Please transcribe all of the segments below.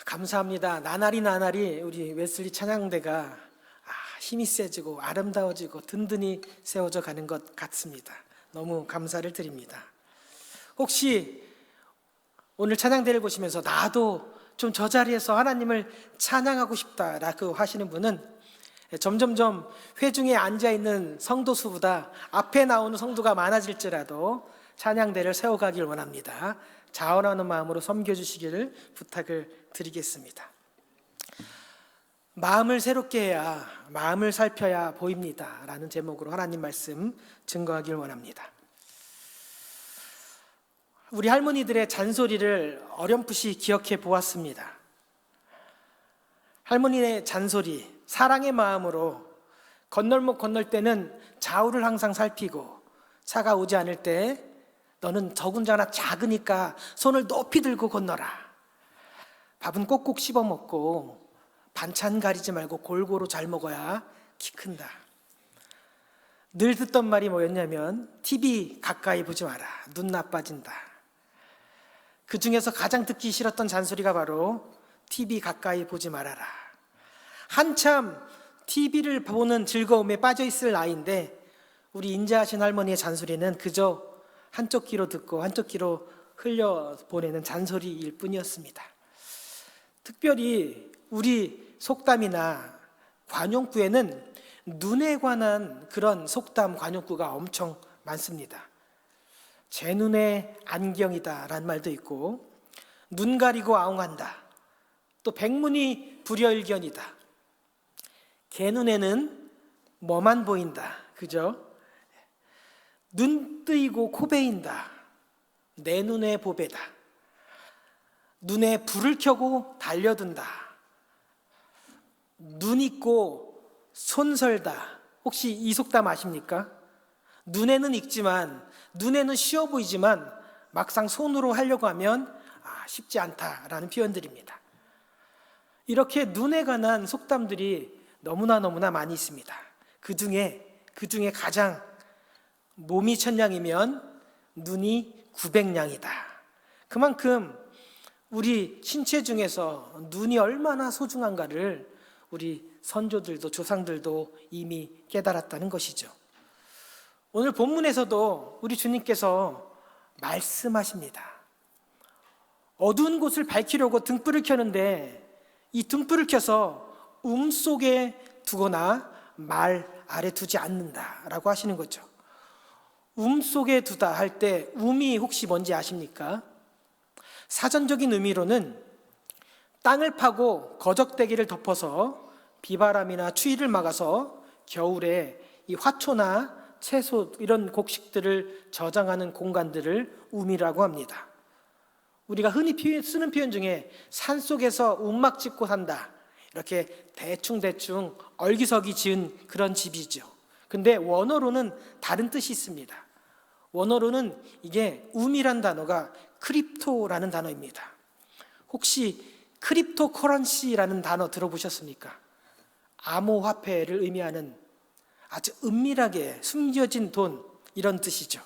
감사합니다. 나날이 나날이 우리 웨슬리 찬양대가 힘이 세지고 아름다워지고 든든히 세워져 가는 것 같습니다. 너무 감사를 드립니다. 혹시 오늘 찬양대를 보시면서 나도 좀 저 자리에서 하나님을 찬양하고 싶다라고 하시는 분은 점점점 회중에 앉아있는 성도 수보다 앞에 나오는 성도가 많아질지라도 찬양대를 세워가길 원합니다. 자원하는 마음으로 섬겨주시기를 부탁을 드리겠습니다. 마음을 새롭게 해야 마음을 살펴야 보입니다 라는 제목으로 하나님 말씀 증거하길 원합니다. 우리 할머니들의 잔소리를 어렴풋이 기억해 보았습니다. 할머니의 잔소리, 사랑의 마음으로 건널목 건널 때는 좌우를 항상 살피고 차가 오지 않을 때 너는 더군다나 작으니까 손을 높이 들고 건너라. 밥은 꼭꼭 씹어 먹고 반찬 가리지 말고 골고루 잘 먹어야 키 큰다. 늘 듣던 말이 뭐였냐면 TV 가까이 보지 마라. 눈 나빠진다. 그 중에서 가장 듣기 싫었던 잔소리가 바로 TV 가까이 보지 말아라. 한참 TV를 보는 즐거움에 빠져 있을 나이인데 우리 인자하신 할머니의 잔소리는 그저 한쪽 귀로 듣고 한쪽 귀로 흘려보내는 잔소리일 뿐이었습니다. 특별히 우리 속담이나 관용구에는 눈에 관한 그런 속담 관용구가 엄청 많습니다. 제 눈에 안경이다 라는 말도 있고 눈 가리고 아웅한다. 또 백문이 불여일견이다. 개 눈에는 뭐만 보인다. 그죠? 눈 뜨이고 코 베인다. 내 눈에 보배다. 눈에 불을 켜고 달려든다. 눈 있고 손 설다. 혹시 이 속담 아십니까? 눈에는 익지만 눈에는 쉬워 보이지만 막상 손으로 하려고 하면 쉽지 않다라는 표현들입니다. 이렇게 눈에 관한 속담들이 너무나 많이 있습니다. 그 중에 가장 몸이 천냥이면 눈이 900냥이다. 그만큼 우리 신체 중에서 눈이 얼마나 소중한가를 우리 선조들도 조상들도 이미 깨달았다는 것이죠. 오늘 본문에서도 우리 주님께서 말씀하십니다. 어두운 곳을 밝히려고 등불을 켜는데 이 등불을 켜서 속에 두거나 말 아래 두지 않는다라고 하시는 거죠. 속에 두다 할 때 이 혹시 뭔지 아십니까? 사전적인 의미로는 땅을 파고 거적대기를 덮어서 비바람이나 추위를 막아서 겨울에 이 화초나 채소 이런 곡식들을 저장하는 공간들을 이라고 합니다. 우리가 흔히 쓰는 표현 중에 산속에서 움막 짓고 산다 이렇게 대충 얼기서기 지은 그런 집이죠. 근데 원어로는 다른 뜻이 있습니다. 원어로는 이게 이란 단어가 크립토라는 단어입니다. 혹시 크립토 커런시라는 단어 들어보셨습니까? 암호화폐를 의미하는 아주 은밀하게 숨겨진 돈 이런 뜻이죠.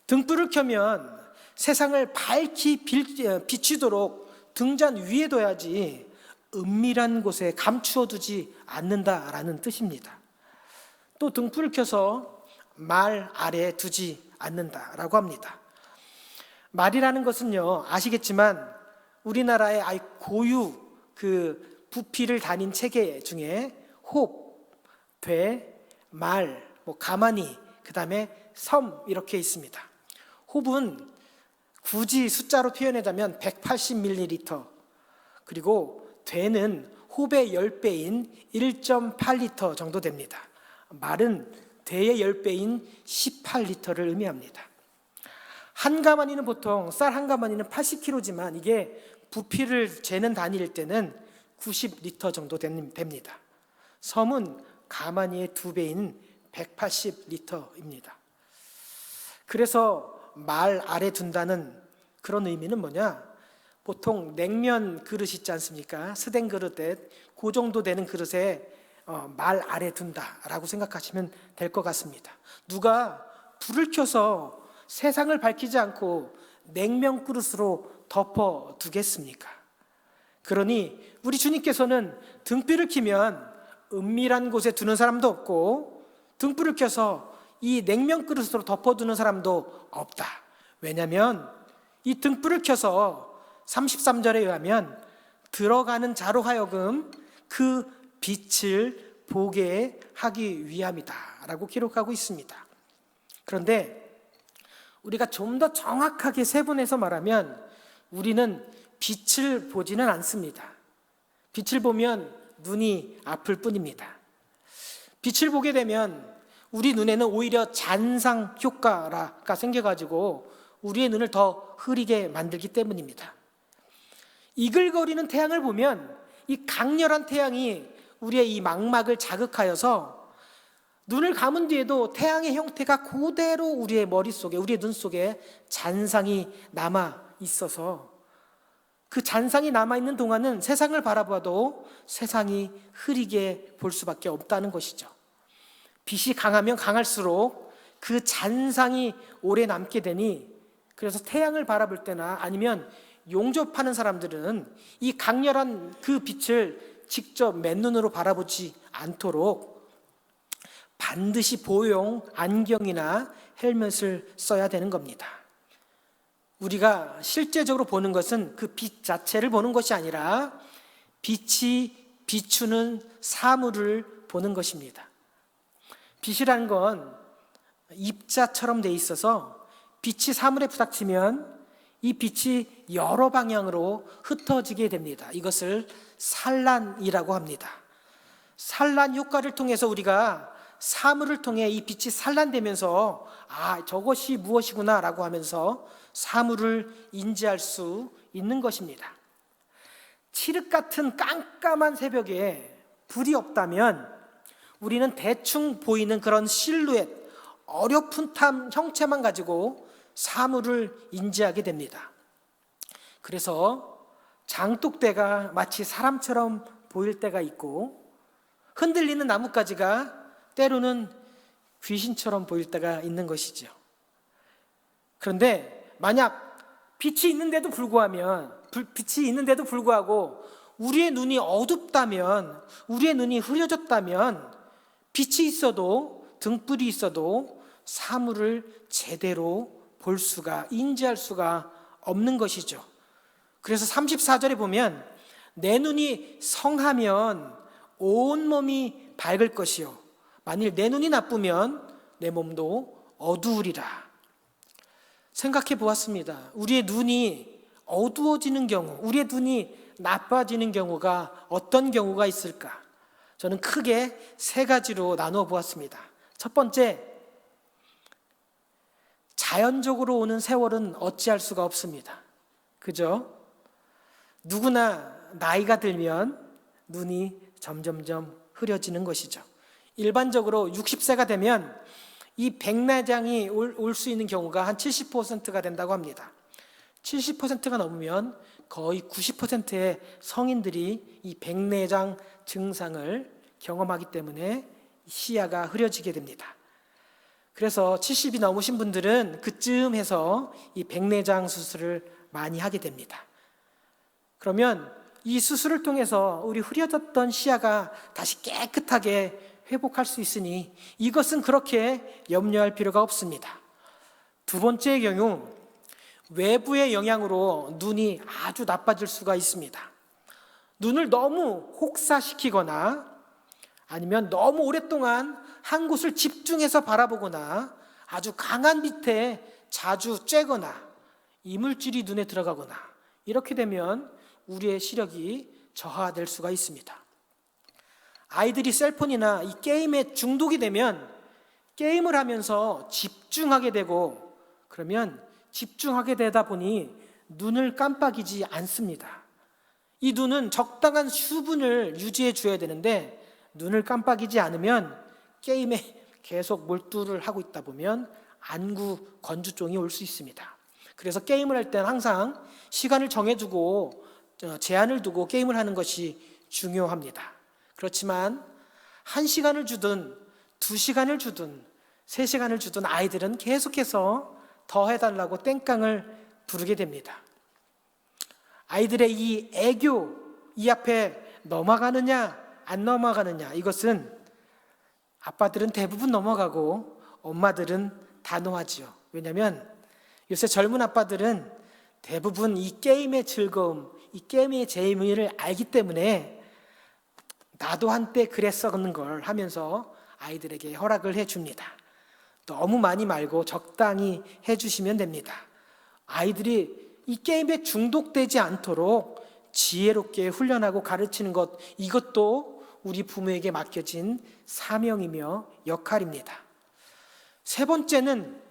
등불을 켜면 세상을 밝히 비추도록 등잔 위에 둬야지 은밀한 곳에 감추어 두지 않는다라는 뜻입니다. 또 등불을 켜서 말 아래 두지 않는다라고 합니다. 말이라는 것은요 아시겠지만 우리나라의 아주 고유 그 부피를 다닌 체계 중에 홉, 돼, 말, 가마니, 그 다음에 섬 이렇게 있습니다. 홉은 굳이 숫자로 표현하자면 180ml, 그리고 돼는 홉의 10배인 1.8리터 정도 됩니다. 말은 돼의 10배인 18리터를 의미합니다. 한 가마니는 보통 쌀 한 가마니는 80kg지만 이게 부피를 재는 단위일 때는 90리터 정도 됩니다. 섬은 가마니의 2배인 180리터입니다. 그래서 말 아래 둔다는 그런 의미는 뭐냐? 보통 냉면 그릇 있지 않습니까? 스댕 그릇에 그 정도 되는 그릇에 말 아래 둔다라고 생각하시면 될 것 같습니다. 누가 불을 켜서 세상을 밝히지 않고 냉면 그릇으로 덮어두겠습니까? 그러니 우리 주님께서는 등불을 켜면 은밀한 곳에 두는 사람도 없고 등불을 켜서 이 냉면 그릇으로 덮어두는 사람도 없다. 왜냐하면 이 등불을 켜서 33절에 의하면 들어가는 자로 하여금 그 빛을 보게 하기 위함이다 라고 기록하고 있습니다. 그런데 우리가 좀 더 정확하게 세분해서 말하면 우리는 빛을 보지는 않습니다. 빛을 보면 눈이 아플 뿐입니다. 빛을 보게 되면 우리 눈에는 오히려 잔상 효과가 생겨가지고 우리의 눈을 더 흐리게 만들기 때문입니다. 이글거리는 태양을 보면 이 강렬한 태양이 우리의 이 망막을 자극하여서 눈을 감은 뒤에도 태양의 형태가 그대로 우리의 머릿속에, 우리의 눈 속에 잔상이 남아 있어서 그 잔상이 남아있는 동안은 세상을 바라봐도 세상이 흐리게 볼 수밖에 없다는 것이죠. 빛이 강하면 강할수록 그 잔상이 오래 남게 되니, 그래서 태양을 바라볼 때나 아니면 용접하는 사람들은 이 강렬한 그 빛을 직접 맨눈으로 바라보지 않도록 반드시 보호용 안경이나 헬멧을 써야 되는 겁니다. 우리가 실제적으로 보는 것은 그 빛 자체를 보는 것이 아니라 빛이 비추는 사물을 보는 것입니다. 빛이라는 건 입자처럼 돼 있어서 빛이 사물에 부닥치면 이 빛이 여러 방향으로 흩어지게 됩니다. 이것을 산란이라고 합니다. 산란 효과를 통해서 우리가 사물을 통해 이 빛이 산란되면서 저것이 무엇이구나 라고 하면서 사물을 인지할 수 있는 것입니다. 칠흑 같은 깜깜한 새벽에 불이 없다면 우리는 대충 보이는 그런 실루엣, 어렴풋한 형체만 가지고 사물을 인지하게 됩니다. 그래서 장독대가 마치 사람처럼 보일 때가 있고 흔들리는 나뭇가지가 때로는 귀신처럼 보일 때가 있는 것이죠. 그런데 만약 빛이 있는데도 불구하고 우리의 눈이 어둡다면, 우리의 눈이 흐려졌다면 빛이 있어도, 등불이 있어도 사물을 제대로 볼 수가, 인지할 수가 없는 것이죠. 그래서 34절에 보면 내 눈이 성하면 온 몸이 밝을 것이요 만일 내 눈이 나쁘면 내 몸도 어두우리라. 생각해 보았습니다. 우리의 눈이 어두워지는 경우, 우리의 눈이 나빠지는 경우가 어떤 경우가 있을까? 저는 크게 세 가지로 나누어 보았습니다. 첫 번째, 자연적으로 오는 세월은 어찌할 수가 없습니다. 그죠? 누구나 나이가 들면 눈이 점점점 흐려지는 것이죠. 일반적으로 60세가 되면 이 백내장이 올 수 있는 경우가 한 70%가 된다고 합니다. 70%가 넘으면 거의 90%의 성인들이 이 백내장 증상을 경험하기 때문에 시야가 흐려지게 됩니다. 그래서 70이 넘으신 분들은 그쯤 해서 이 백내장 수술을 많이 하게 됩니다. 그러면 이 수술을 통해서 우리 흐려졌던 시야가 다시 깨끗하게 회복할 수 있으니 이것은 그렇게 염려할 필요가 없습니다. 두 번째의 경우, 외부의 영향으로 눈이 아주 나빠질 수가 있습니다. 눈을 너무 혹사시키거나 아니면 너무 오랫동안 한 곳을 집중해서 바라보거나 아주 강한 빛에 자주 쬐거나 이물질이 눈에 들어가거나 이렇게 되면 우리의 시력이 저하될 수가 있습니다. 아이들이 셀폰이나 이 게임에 중독이 되면 게임을 하면서 집중하게 되고 그러면 집중하게 되다 보니 눈을 깜빡이지 않습니다. 이 눈은 적당한 수분을 유지해 줘야 되는데 눈을 깜빡이지 않으면 게임에 계속 몰두를 하고 있다 보면 안구 건조증이 올 수 있습니다. 그래서 게임을 할 때는 항상 시간을 정해두고 제한을 두고 게임을 하는 것이 중요합니다. 그렇지만 1시간을 주든 2시간을 주든 3시간을 주든 아이들은 계속해서 더 해달라고 땡깡을 부르게 됩니다. 아이들의 이 애교, 이 앞에 넘어가느냐 안 넘어가느냐, 이것은 아빠들은 대부분 넘어가고 엄마들은 단호하지요. 왜냐하면 요새 젊은 아빠들은 대부분 이 게임의 즐거움, 이 게임의 재미를 알기 때문에 나도 한때 그랬었는 걸 하면서 아이들에게 허락을 해줍니다. 너무 많이 말고 적당히 해주시면 됩니다. 아이들이 이 게임에 중독되지 않도록 지혜롭게 훈련하고 가르치는 것, 이것도 우리 부모에게 맡겨진 사명이며 역할입니다. 세 번째는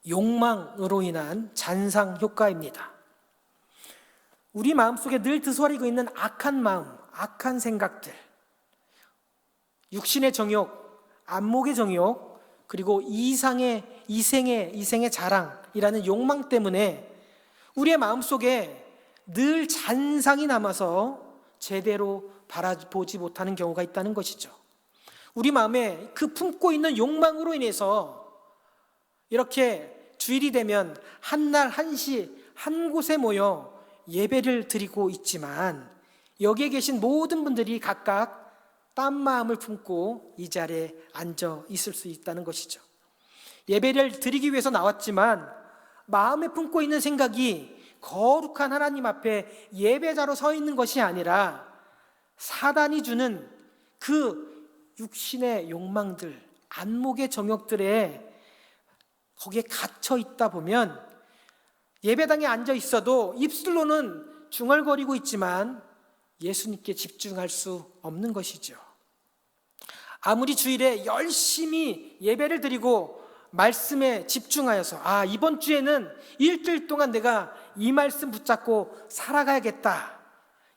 욕망으로 인한 잔상 효과입니다. 우리 마음속에 늘 드소리고 있는 악한 마음, 악한 생각들, 육신의 정욕, 안목의 정욕, 그리고 이생의 자랑이라는 욕망 때문에 우리의 마음속에 늘 잔상이 남아서 제대로 바라보지 못하는 경우가 있다는 것이죠. 우리 마음에 그 품고 있는 욕망으로 인해서 이렇게 주일이 되면 한날 한시 한 곳에 모여 예배를 드리고 있지만 여기에 계신 모든 분들이 각각 딴 마음을 품고 이 자리에 앉아 있을 수 있다는 것이죠. 예배를 드리기 위해서 나왔지만 마음에 품고 있는 생각이 거룩한 하나님 앞에 예배자로 서 있는 것이 아니라 사단이 주는 그 육신의 욕망들, 안목의 정욕들에 거기에 갇혀 있다 보면 예배당에 앉아 있어도 입술로는 중얼거리고 있지만 예수님께 집중할 수 없는 것이죠. 아무리 주일에 열심히 예배를 드리고 말씀에 집중하여서 이번 주에는 일주일 동안 내가 이 말씀 붙잡고 살아가야겠다,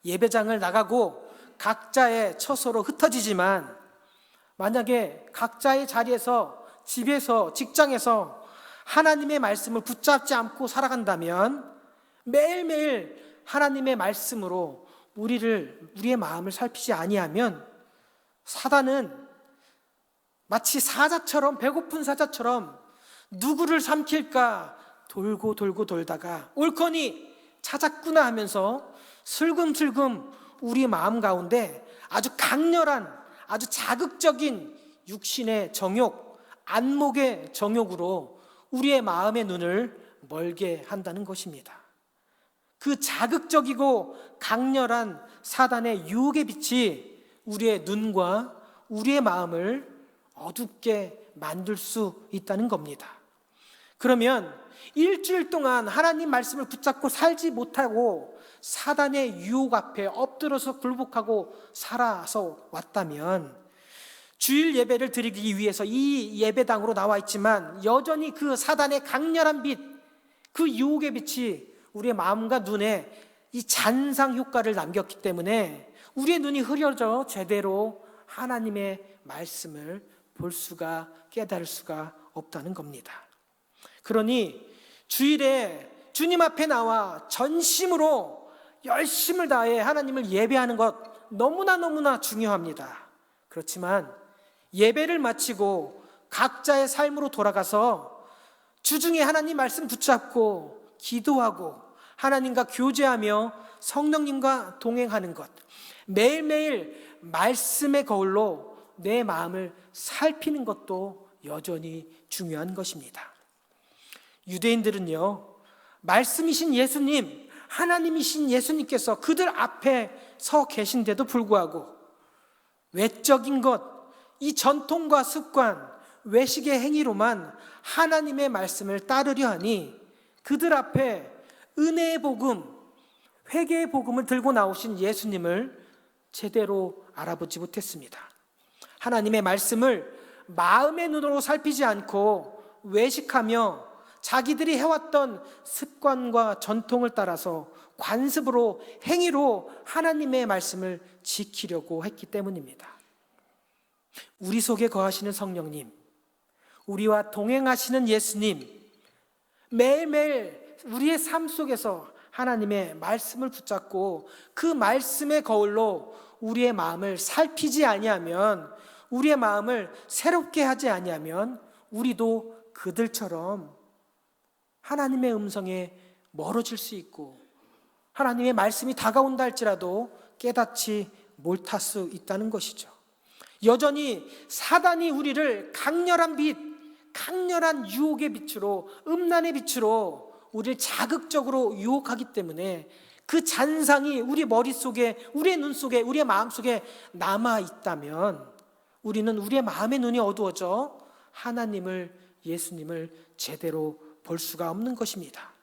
예배장을 나가고 각자의 처소로 흩어지지만 만약에 각자의 자리에서, 집에서, 직장에서 하나님의 말씀을 붙잡지 않고 살아간다면 매일매일 하나님의 말씀으로 우리의 마음을 살피지 아니하면 사단은 마치 배고픈 사자처럼 누구를 삼킬까 돌고 돌다가 옳거니 찾았구나 하면서 슬금슬금 우리 마음 가운데 아주 강렬한, 아주 자극적인 육신의 정욕, 안목의 정욕으로 우리의 마음의 눈을 멀게 한다는 것입니다. 그 자극적이고 강렬한 사단의 유혹의 빛이 우리의 눈과 우리의 마음을 어둡게 만들 수 있다는 겁니다. 그러면 일주일 동안 하나님 말씀을 붙잡고 살지 못하고 사단의 유혹 앞에 엎드려서 굴복하고 살아서 왔다면 주일 예배를 드리기 위해서 이 예배당으로 나와 있지만 여전히 그 사단의 강렬한 빛, 그 유혹의 빛이 우리의 마음과 눈에 이 잔상 효과를 남겼기 때문에 우리의 눈이 흐려져 제대로 하나님의 말씀을 볼 수가, 깨달을 수가 없다는 겁니다. 그러니 주일에 주님 앞에 나와 전심으로 열심을 다해 하나님을 예배하는 것 너무나 중요합니다. 그렇지만 예배를 마치고 각자의 삶으로 돌아가서 주중에 하나님 말씀 붙잡고 기도하고 하나님과 교제하며 성령님과 동행하는 것, 매일매일 말씀의 거울로 내 마음을 살피는 것도 여전히 중요한 것입니다. 유대인들은요, 말씀이신 예수님, 하나님이신 예수님께서 그들 앞에 서 계신데도 불구하고 외적인 것, 이 전통과 습관, 외식의 행위로만 하나님의 말씀을 따르려 하니 그들 앞에 은혜의 복음, 회개의 복음을 들고 나오신 예수님을 제대로 알아보지 못했습니다. 하나님의 말씀을 마음의 눈으로 살피지 않고 외식하며 자기들이 해왔던 습관과 전통을 따라서 관습으로, 행위로 하나님의 말씀을 지키려고 했기 때문입니다. 우리 속에 거하시는 성령님, 우리와 동행하시는 예수님, 매일매일 우리의 삶 속에서 하나님의 말씀을 붙잡고 그 말씀의 거울로 우리의 마음을 살피지 아니하면, 우리의 마음을 새롭게 하지 아니하면 우리도 그들처럼 하나님의 음성에 멀어질 수 있고 하나님의 말씀이 다가온다 할지라도 깨닫지 못할 수 있다는 것이죠. 여전히 사단이 우리를 강렬한 빛, 강렬한 유혹의 빛으로, 음란의 빛으로 우리를 자극적으로 유혹하기 때문에 그 잔상이 우리 머릿속에, 우리의 눈 속에, 우리의 마음속에 남아 있다면 우리는 우리의 마음의 눈이 어두워져 하나님을, 예수님을 제대로 볼 수가 없는 것입니다.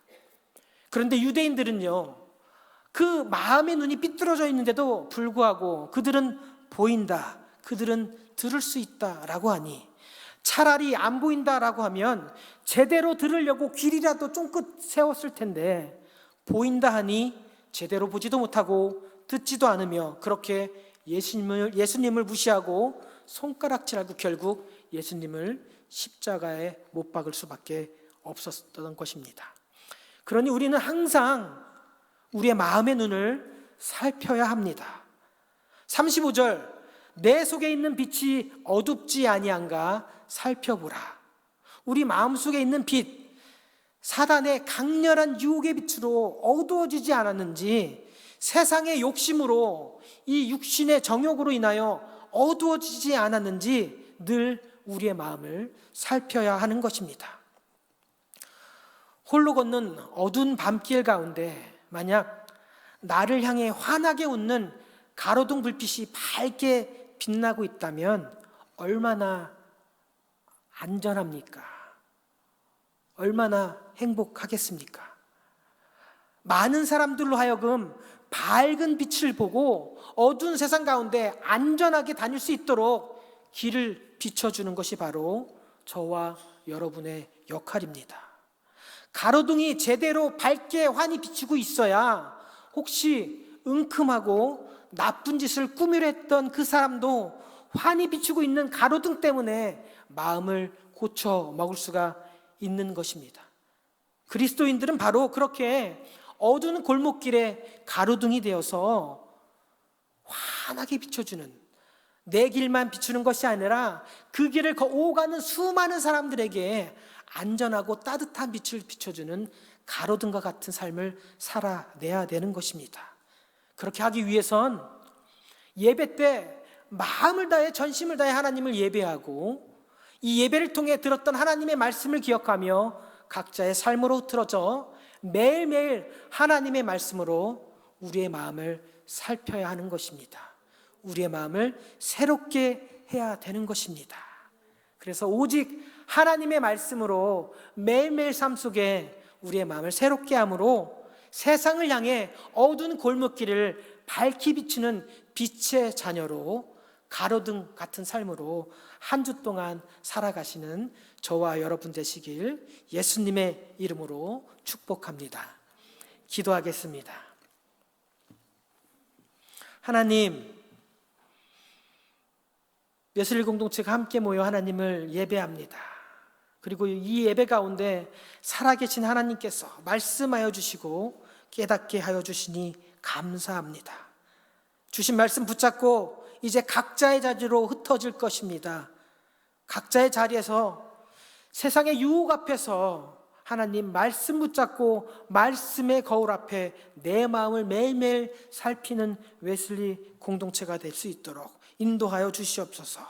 그런데 유대인들은요, 그 마음의 눈이 삐뚤어져 있는데도 불구하고 그들은 보인다, 그들은 들을 수 있다라고 하니, 차라리 안 보인다라고 하면 제대로 들으려고 귀리라도 쫑긋 세웠을 텐데, 보인다 하니 제대로 보지도 못하고 듣지도 않으며 그렇게 예수님을 무시하고 손가락질하고 결국 예수님을 십자가에 못 박을 수밖에 없었던 것입니다. 그러니 우리는 항상 우리의 마음의 눈을 살펴야 합니다. 35절, 내 속에 있는 빛이 어둡지 아니한가 살펴보라. 우리 마음속에 있는 빛, 사단의 강렬한 유혹의 빛으로 어두워지지 않았는지, 세상의 욕심으로, 이 육신의 정욕으로 인하여 어두워지지 않았는지 늘 우리의 마음을 살펴야 하는 것입니다. 홀로 걷는 어두운 밤길 가운데 만약 나를 향해 환하게 웃는 가로등 불빛이 밝게 빛나고 있다면 얼마나 안전합니까? 얼마나 행복하겠습니까? 많은 사람들로 하여금 밝은 빛을 보고 어두운 세상 가운데 안전하게 다닐 수 있도록 길을 비춰주는 것이 바로 저와 여러분의 역할입니다. 가로등이 제대로 밝게 환히 비치고 있어야 혹시 은큼하고 나쁜 짓을 꾸미려 했던 그 사람도 환히 비추고 있는 가로등 때문에 마음을 고쳐 먹을 수가 있는 것입니다. 그리스도인들은 바로 그렇게 어두운 골목길에 가로등이 되어서 환하게 비춰주는, 내 길만 비추는 것이 아니라 그 길을 오가는 수많은 사람들에게 안전하고 따뜻한 빛을 비춰주는 가로등과 같은 삶을 살아내야 되는 것입니다. 그렇게 하기 위해선 예배 때 마음을 다해, 전심을 다해 하나님을 예배하고, 이 예배를 통해 들었던 하나님의 말씀을 기억하며 각자의 삶으로 흐트러져 매일매일 하나님의 말씀으로 우리의 마음을 살펴야 하는 것입니다. 우리의 마음을 새롭게 해야 되는 것입니다. 그래서 오직 하나님의 말씀으로 매일매일 삶 속에 우리의 마음을 새롭게 함으로 세상을 향해 어두운 골목길을 밝히 비추는 빛의 자녀로, 가로등 같은 삶으로 한 주 동안 살아가시는 저와 여러분 되시길 예수님의 이름으로 축복합니다. 기도하겠습니다. 하나님, 예수일 공동체가 함께 모여 하나님을 예배합니다. 그리고 이 예배 가운데 살아계신 하나님께서 말씀하여 주시고 깨닫게 하여 주시니 감사합니다. 주신 말씀 붙잡고 이제 각자의 자리로 흩어질 것입니다. 각자의 자리에서 세상의 유혹 앞에서 하나님 말씀 붙잡고 말씀의 거울 앞에 내 마음을 매일매일 살피는 웨슬리 공동체가 될 수 있도록 인도하여 주시옵소서.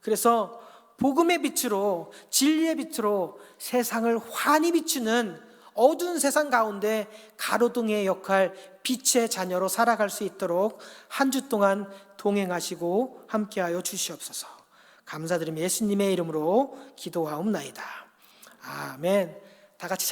그래서 복음의 빛으로, 진리의 빛으로 세상을 환히 비추는 어두운 세상 가운데 가로등의 역할, 빛의 자녀로 살아갈 수 있도록 한 주 동안 동행하시고 함께하여 주시옵소서. 감사드리며 예수님의 이름으로 기도하옵나이다. 아멘. 다 같이